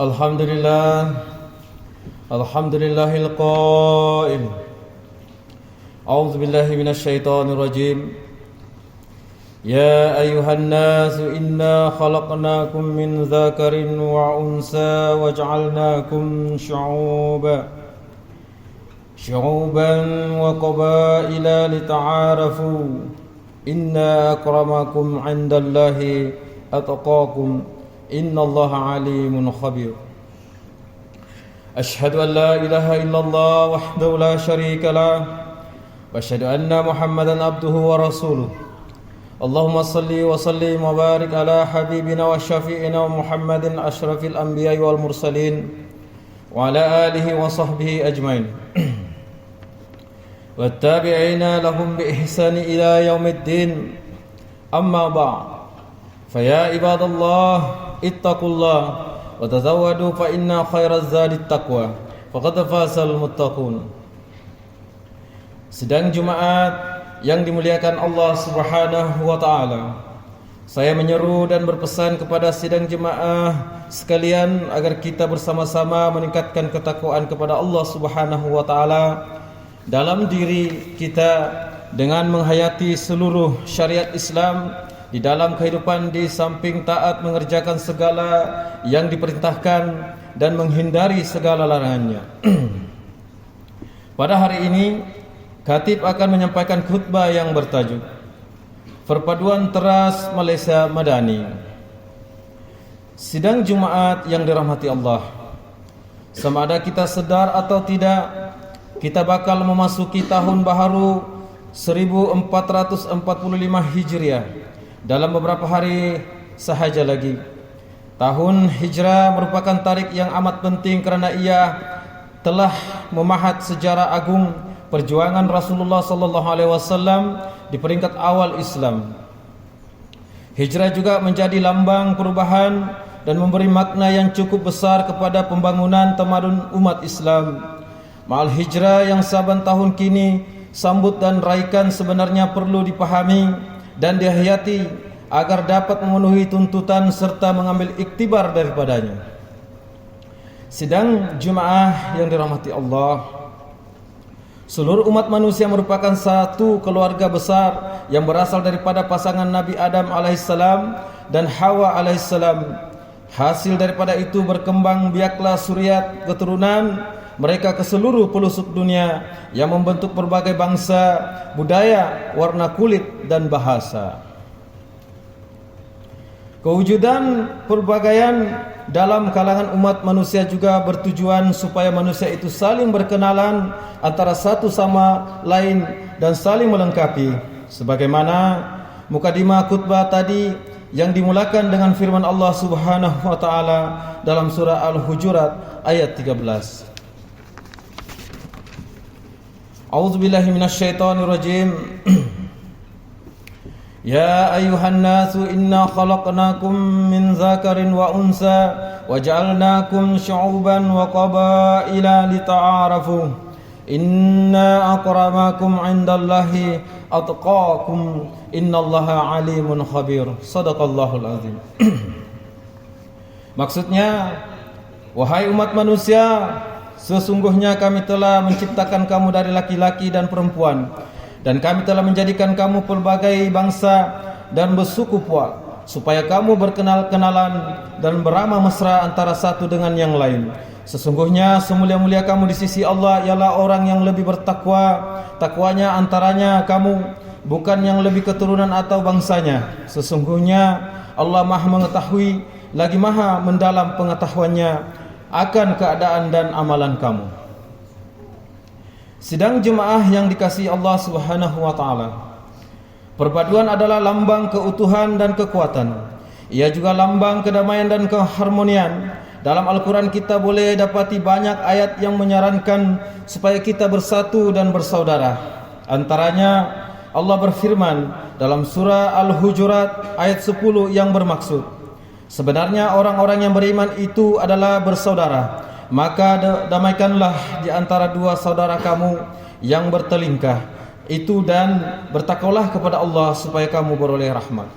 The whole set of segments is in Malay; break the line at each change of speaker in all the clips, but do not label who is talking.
Alhamdulillah, Alhamdulillahil qail. A'udzu billahi minasy syaithanir rajim. Ya ayyuhan nasu inna khalaqnakum min dzakarin wa unsa waj'alnakum syu'uban wa qabaila lita'arafu. Inna akramakum 'indallahi atqakum. Innallaha 'alimun khabir. Asyhadu an la ilaha illallah wahdahu la syarika lah wa asyhadu anna Muhammadan abduhu wa rasuluh. Allahumma salli wa sallim wa barik ala habibina wa syafi'ina wa Muhammadin asyrafil anbiya'i wal mursalin wa ala alihi wa sahbihi ajmain. Wattabi'ina lahum bi ihsani ila yaumiddin. Amma ba'd. Faya ibadallah ittaqullah wa tazawwadu fa inna khairaz zadit taqwa faqad fasal muttaqun. Sidang Jumat yang dimuliakan Allah Subhanahu wa taala, saya menyeru dan berpesan kepada sidang jemaah sekalian agar kita bersama-sama meningkatkan ketakwaan kepada Allah Subhanahu wa taala dalam diri kita dengan menghayati seluruh syariat Islam di dalam kehidupan, di samping taat mengerjakan segala yang diperintahkan dan menghindari segala larangannya. Pada hari ini Khatib akan menyampaikan khutbah yang bertajuk Perpaduan Teras Malaysia Madani. Sidang Jumaat yang dirahmati Allah, sama ada kita sedar atau tidak, kita bakal memasuki tahun baharu 1445 Hijriah dalam beberapa hari sahaja lagi. Tahun Hijrah merupakan tarik yang amat penting kerana ia telah memahat sejarah agung perjuangan Rasulullah sallallahu alaihi wasallam di peringkat awal Islam. Hijrah juga menjadi lambang perubahan dan memberi makna yang cukup besar kepada pembangunan tamadun umat Islam. Ma'al hijrah yang saban tahun kini sambut dan raikan sebenarnya perlu dipahami dan dihayati agar dapat memenuhi tuntutan serta mengambil iktibar daripadanya. Sidang Jumaah yang dirahmati Allah, seluruh umat manusia merupakan satu keluarga besar yang berasal daripada pasangan Nabi Adam alaihissalam dan Hawa alaihissalam. Hasil daripada itu berkembang biaklah suriat keturunan mereka ke seluruh pelosok dunia yang membentuk berbagai bangsa, budaya, warna kulit dan bahasa. Kewujudan pelbagaian dalam kalangan umat manusia juga bertujuan supaya manusia itu saling berkenalan antara satu sama lain dan saling melengkapi. Sebagaimana mukadimah khutbah tadi yang dimulakan dengan firman Allah Subhanahu wa taala dalam surah Al-Hujurat ayat 13. A'udzubillahi minasyaitonirrajim. Ya ayyuhan nasu inna khalaqnakum min dzakarin wa unsa waja'alnakum syu'uban wa qabaila lita'arafu. Inna akramakum 'indallahi atqakum. Innallaha 'alimun khabir. Shadaqallahul azim. Maksudnya, wahai umat manusia, sesungguhnya kami telah menciptakan kamu dari laki-laki dan perempuan, dan kami telah menjadikan kamu pelbagai bangsa dan bersuku puak, supaya kamu berkenal-kenalan dan beramah mesra antara satu dengan yang lain. Sesungguhnya semulia-mulia kamu di sisi Allah ialah orang yang lebih bertakwa. Takwanya antaranya kamu, bukan yang lebih keturunan atau bangsanya. Sesungguhnya Allah Maha mengetahui lagi Maha mendalam pengetahuannya akan keadaan dan amalan kamu. Sidang jemaah yang dikasihi Allah Subhanahu wa taala, perpaduan adalah lambang keutuhan dan kekuatan. Ia juga lambang kedamaian dan keharmonian. Dalam Al-Quran kita boleh dapati banyak ayat yang menyarankan supaya kita bersatu dan bersaudara. Antaranya Allah berfirman dalam surah Al-Hujurat ayat 10 yang bermaksud, sebenarnya orang-orang yang beriman itu adalah bersaudara. Maka damaikanlah di antara dua saudara kamu yang bertelingkah itu dan bertakwalah kepada Allah supaya kamu beroleh rahmat.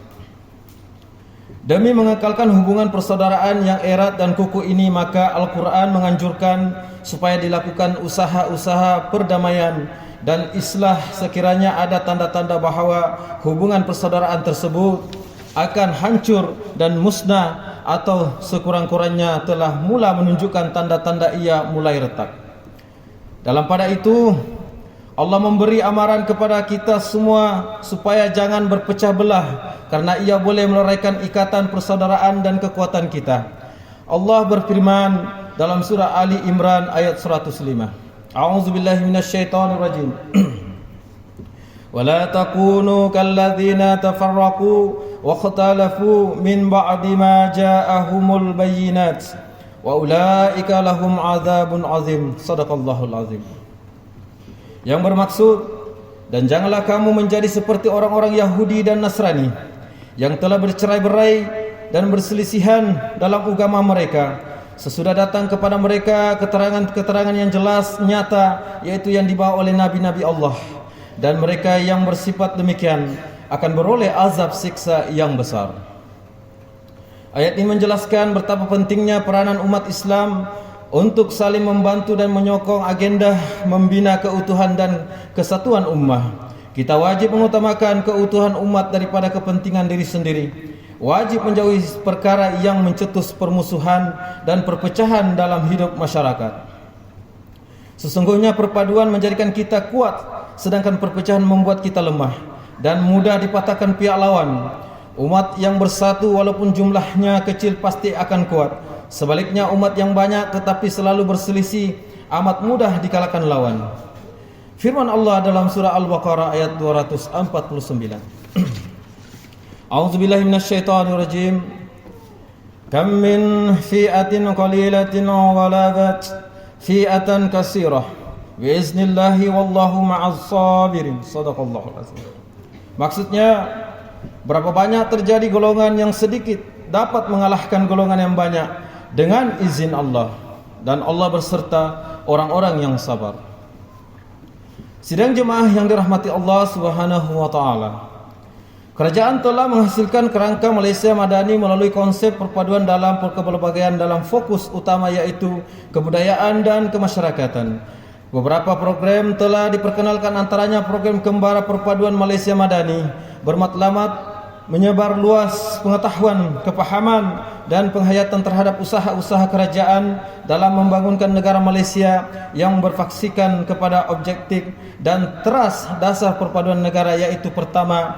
Demi mengekalkan hubungan persaudaraan yang erat dan kukuh ini, maka Al-Quran menganjurkan supaya dilakukan usaha-usaha perdamaian dan islah sekiranya ada tanda-tanda bahawa hubungan persaudaraan tersebut akan hancur dan musnah atau sekurang-kurangnya telah mula menunjukkan tanda-tanda ia mulai retak. Dalam pada itu, Allah memberi amaran kepada kita semua supaya jangan berpecah belah, karena ia boleh meleraikan ikatan persaudaraan dan kekuatan kita. Allah berfirman dalam surah Ali Imran ayat 105. A'udzubillahi minasyaitonirrajim. Wala takunu kalladzina tafarraqu wa ikhtalafu min ba'di ma ja'ahumul bayyinat wa ulaika lahum 'adzabun 'azim. Shadaqallahul 'azim. Yang bermaksud, dan janganlah kamu menjadi seperti orang-orang Yahudi dan Nasrani yang telah bercerai-berai dan berselisihan dalam agama mereka sesudah datang kepada mereka keterangan-keterangan yang jelas nyata, yaitu yang dibawa oleh nabi-nabi Allah, dan mereka yang bersifat demikian akan beroleh azab siksa yang besar. Ayat ini menjelaskan betapa pentingnya peranan umat Islam untuk saling membantu dan menyokong agenda membina keutuhan dan kesatuan ummah. Kita wajib mengutamakan keutuhan umat daripada kepentingan diri sendiri. Wajib menjauhi perkara yang mencetus permusuhan dan perpecahan dalam hidup masyarakat. Sesungguhnya perpaduan menjadikan kita kuat, sedangkan perpecahan membuat kita lemah dan mudah dipatahkan pihak lawan. Umat yang bersatu walaupun jumlahnya kecil pasti akan kuat. Sebaliknya umat yang banyak tetapi selalu berselisih amat mudah dikalahkan lawan. Firman Allah dalam surah Al-Baqarah ayat 249. A'udzubillahi minasyaitonirrajim. Kam min fi'atin qalilatin ghalabat fi'atan katsirah biiznillahi wallahu ma'az sabirin. Shadaqallahul azim. Maksudnya, berapa banyak terjadi golongan yang sedikit dapat mengalahkan golongan yang banyak dengan izin Allah, dan Allah berserta orang-orang yang sabar. Sidang jemaah yang dirahmati Allah Subhanahu wa taala, kerajaan telah menghasilkan kerangka Malaysia Madani melalui konsep perpaduan dalam kepelbagaian dalam fokus utama, yaitu kebudayaan dan kemasyarakatan. Beberapa program telah diperkenalkan, antaranya program Kembara Perpaduan Malaysia Madani bermatlamat menyebar luas pengetahuan, kepahaman dan penghayatan terhadap usaha-usaha kerajaan dalam membangunkan negara Malaysia yang berfaksikan kepada objektif dan teras dasar perpaduan negara, yaitu pertama,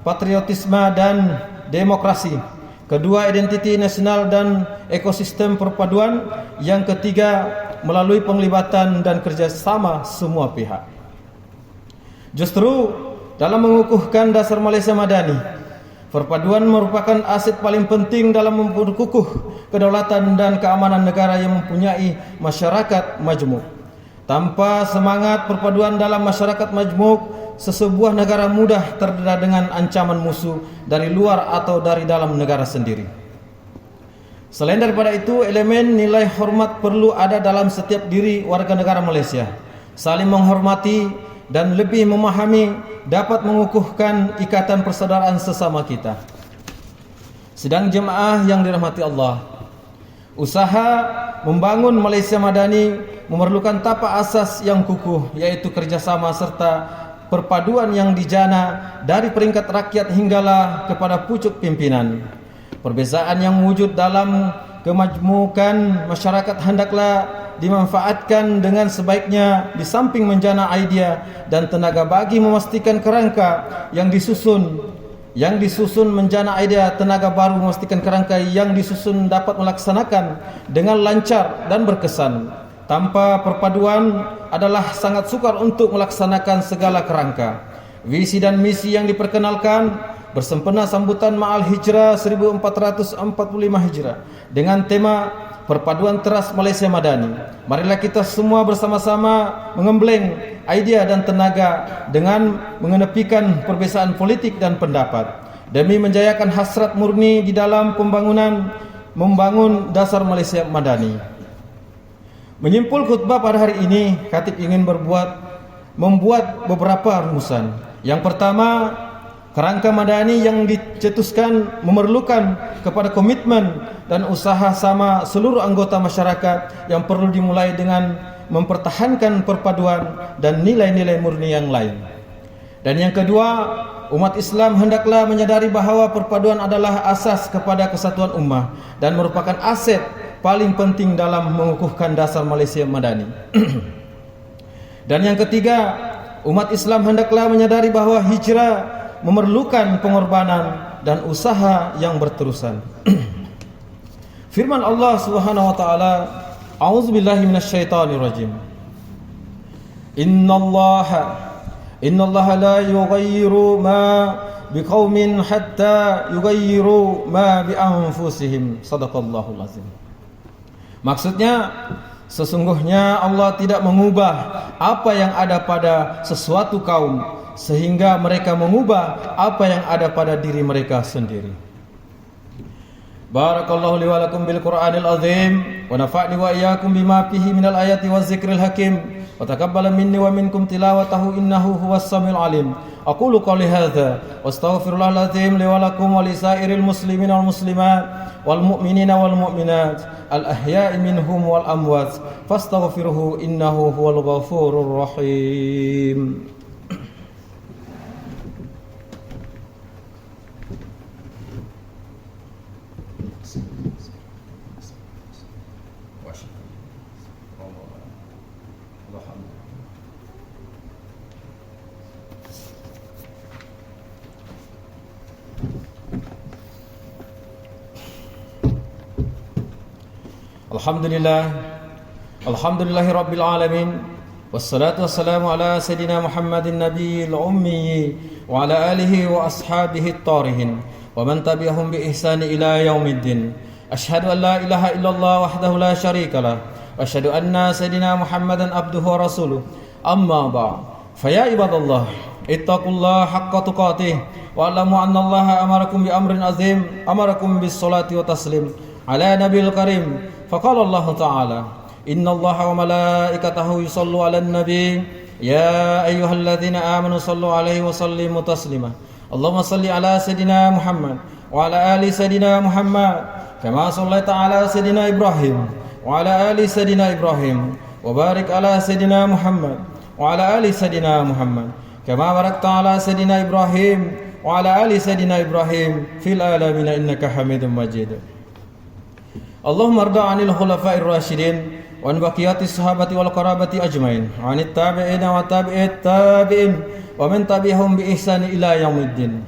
patriotisme dan demokrasi; kedua, identiti nasional dan ekosistem perpaduan; yang ketiga, melalui penglibatan dan kerjasama semua pihak. Justru dalam mengukuhkan dasar Malaysia Madani, perpaduan merupakan aset paling penting dalam memperkukuh kedaulatan dan keamanan negara yang mempunyai masyarakat majmuk. Tanpa semangat perpaduan dalam masyarakat majmuk, sesebuah negara mudah terdedah dengan ancaman musuh dari luar atau dari dalam negara sendiri. Selain daripada itu, elemen nilai hormat perlu ada dalam setiap diri warga negara Malaysia. Saling menghormati dan lebih memahami dapat mengukuhkan ikatan persaudaraan sesama kita. Sidang jemaah yang dirahmati Allah, usaha membangun Malaysia Madani memerlukan tapak asas yang kukuh, yaitu kerjasama serta perpaduan yang dijana dari peringkat rakyat hinggalah kepada pucuk pimpinan. Perbezaan yang wujud dalam kemajmukan masyarakat hendaklah dimanfaatkan dengan sebaiknya, di samping menjana idea dan tenaga bagi memastikan kerangka yang disusun menjana idea tenaga baru memastikan kerangka yang disusun dapat melaksanakan dengan lancar dan berkesan. Tanpa perpaduan adalah sangat sukar untuk melaksanakan segala kerangka. Visi dan misi yang diperkenalkan bersempena sambutan Ma'al Hijrah 1445 Hijrah dengan tema Perpaduan Teras Malaysia Madani. Marilah kita semua bersama-sama mengembleng idea dan tenaga dengan mengenepikan perbezaan politik dan pendapat demi menjayakan hasrat murni di dalam membangun dasar Malaysia Madani. Menyimpul khutbah pada hari ini, khatib ingin membuat beberapa rumusan. Yang pertama, Kerangka madani yang dicetuskan memerlukan kepada komitmen dan usaha sama seluruh anggota masyarakat yang perlu dimulai dengan mempertahankan perpaduan dan nilai-nilai murni yang lain. Dan yang kedua, umat Islam hendaklah menyadari bahawa perpaduan adalah asas kepada kesatuan ummah dan merupakan aset paling penting dalam mengukuhkan dasar Malaysia Madani. Dan yang ketiga, umat Islam hendaklah menyadari bahawa hijrah memerlukan pengorbanan dan usaha yang berterusan. Firman Allah Subhanahu wa taala, A'udzubillahi minasyaitonirrajim. Innallaha la yughayyiru ma biqaumin hatta yughayyiru ma bi anfusihim. Shadaqallahul azim. Maksudnya, sesungguhnya Allah tidak mengubah apa yang ada pada sesuatu kaum sehingga mereka mengubah apa yang ada pada diri mereka sendiri. Barakallahu li wa lakum bil Qur'anil azim wa nafa'ni wa iyyakum bima fihi minal ayati waz zikril hakim wa taqabbala minni wa minkum tilawatahu innahu huwas samiul alim. Aqulu qawli hadza wa astaghfirullahal azim li wa lakum wa li sairil muslimina wal muslimat wal mu'minina wal mu'minat al ahya'i minhum wal amwat fastaghfiruhu innahu huwal ghafurur rahim. Alhamdulillahi Rabbil Alamin. Wassalatu wassalamu ala Sayyidina Muhammadin Nabiyil Ummi wa ala alihi wa ashabihi at-tarihin wa man tabi'ahum bi ihsani ila yaumiddin. Ashhadu an la ilaha illallah wahdahu la syarika lah wa ashhadu anna Sayyidina Muhammadan abduhu wa rasuluh. Amma ba'd. Faya ibadallah, ittaqullaha haqqa tuqatih wa alamu anna Allaha amarakum bi amrin azim, amarakum bis salati wa taslim ala nabiyil karim. Faqala Allah Ta'ala, Inna Allaha wa malaikatahu yusallu ala nabi, ya ayyuhalladzina amanu sallu alaihi wa sallimu taslima. Allahumma salli ala Sayyidina Muhammad wa ala ali Sayyidina Muhammad kama sallaita ala Sayyidina Ibrahim wa ala ali Sayyidina Ibrahim wa barik ala Sayyidina Muhammad wa ala ali Sayyidina Muhammad kama barakta ala Sayyidina Ibrahim wa ala ali Sayyidina Ibrahim fil alamin innaka Hamidum Majid. Allahumma arda 'anil khulafa'ir rasyidin wa an baqiyatis sahabati wal qarabati ajmain wa 'anit tabi'ina wa tabi'it tabi'in wa man tabi'ahum bi ihsani ila yaumiddin.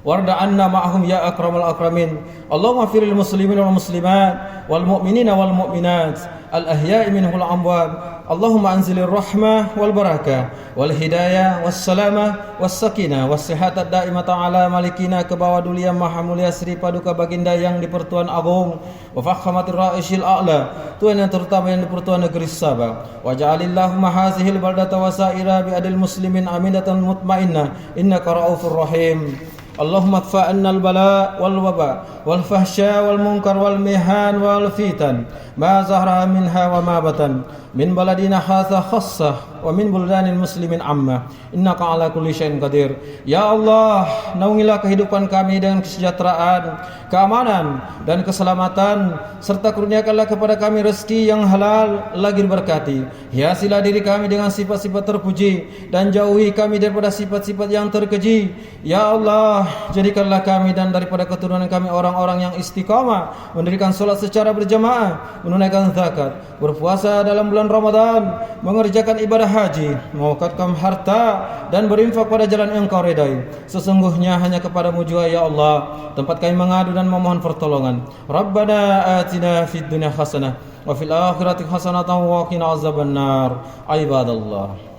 Warda 'anna ma'ahum ya akramal akramin. Allahumma firil muslimin wal muslimat wal mu'minina wal mu'minat al ahya'i minhum wal amwat. Allahumma anzilir rahmah wal barakah wal hidayah was salamah was sakinah was sihatad daimata ala malikina ke bawah dulia maha mulia Sri Paduka Baginda yang di-Pertuan Agung wa fakhamatir ra'isyil a'la, Tuhan yang terutama yang di-Pertuan Negeri Sabah. Wa ja'alillahumma hazihil baldata wa sa'ira bi adil muslimin aminatan mutmainnah innaka ra'ufur rahim. Allahumma adfa'anna al-bala wal waba wal fahsya wal munkar wal mihan wal fitan ma zahra minha wa ma batan min baladina hadza khassah wa min buldanil muslimin amma innaka ala kulli syai'in qadir. Ya Allah, naungilah kehidupan kami dengan kesejahteraan, keamanan dan keselamatan, serta kurniakanlah kepada kami rezeki yang halal lagi diberkati. Hiasilah diri kami dengan sifat-sifat terpuji dan jauhi kami daripada sifat-sifat yang terkeji. Ya Allah, jadikanlah kami dan daripada keturunan kami orang-orang yang istiqamah, mendirikan solat secara berjamaah, menunaikan zakat, berpuasa dalam bulan Ramadan, mengerjakan ibadah haji, mewakafkan harta dan berinfak pada jalan yang Engkau redai. Sesungguhnya hanya kepadamu jua ya Allah tempat kami mengadu dan memohon pertolongan. Rabbana atina fid dunya hasanah wa fil akhirati hasanatan wa qina azabannar. Ibadallah,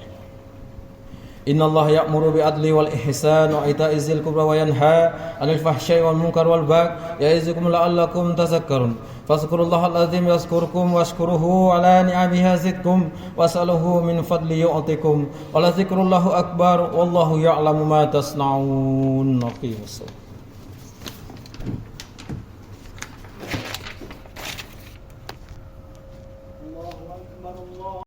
Inna Allah ya'muru bi'adli wal ihsan wa ita'i zil qurba wa yanha 'anil fahsya'i wal munkar wal baghi ya'izukum la'allakum tadhakkarun. Fazkurullahal azim yazkurkum washkuruhu 'ala ni'amihi yazidkum was'aluhu min fadli yu'tikum. Wa la dzikrullahi akbar wallahu ya'lamu ma tasna'un. Aqimus.